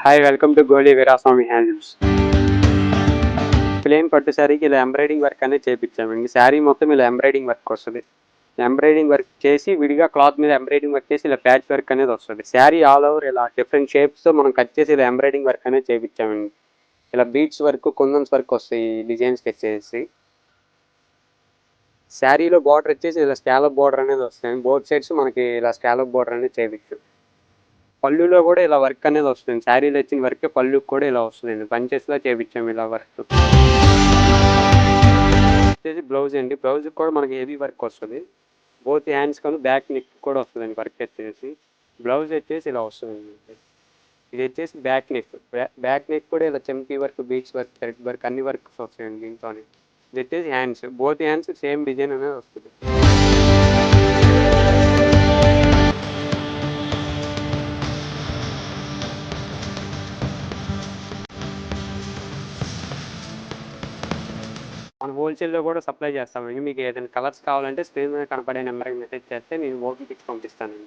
Hi welcome to Goli Veeraswamy handlooms. Plain పట్టు శారీకి ఇలా ఎంబ్రాయిడింగ్ వర్క్ అనేది చేపించామండి. శారీ మొత్తం ఇలా ఎంబ్రాయిడింగ్ వర్క్ వస్తుంది. ఎంబ్రాయిడింగ్ వర్క్ చేసి విడిగా క్లాత్ మీద ఎంబ్రాయిడింగ్ వర్క్ చేసి ఇలా ప్యాచ్ వర్క్ అనేది వస్తుంది. శారీ ఆల్ ఓవర్ ఇలా డిఫరెంట్ షేప్స్తో మనం కట్ చేసి ఇలా ఎంబ్రాయిడింగ్ వర్క్ అనేది చేపించామండి. ఇలా బీడ్స్ వర్క్, కుందన్స్ వర్క్ వస్తాయి డిజైన్స్కి వచ్చేసి. శారీలో బార్డర్ వచ్చేసి ఇలా స్కాలప్ బార్డర్ అనేది వస్తుంది. బోత్ సైడ్స్ మనకి ఇలా స్కాలప్ బార్డర్ అనేది చేపించాం. పళ్ళులో కూడా ఇలా వర్క్ అనేది వస్తుంది. శారీలో వచ్చిన వర్క్ పళ్ళుకి కూడా ఇలా వస్తుంది. పంచెస్లో చేపించాము ఇలా వర్క్. వచ్చేసి బ్లౌజ్ అండి. బ్లౌజ్ కూడా మనకి హెవీ వర్క్ వస్తుంది. బోత్ హ్యాండ్స్ కానీ బ్యాక్ నెక్ కూడా వస్తుందండి వర్క్ వచ్చేసి. బ్లౌజ్ వచ్చేసి ఇలా వస్తుందండి. ఇది వచ్చేసి బ్యాక్ నెక్. బ్యాక్ నెక్ కూడా ఇలా చెంకీ work, bead work, thread work అన్ని వర్క్స్ వస్తాయండి దీంట్లోనే. ఇది వచ్చేసి hands. Both hands same design అనేది వస్తుంది. మనం హోల్సేల్లో కూడా సప్లై చేస్తామండి. మీకు ఏదైనా కలర్స్ కావాలంటే స్క్రీన్ మీద కనపడే నెంబర్కి మెసేజ్ చేస్తే నేను ఓపెన్ పిక్స్ పంపిస్తానండి.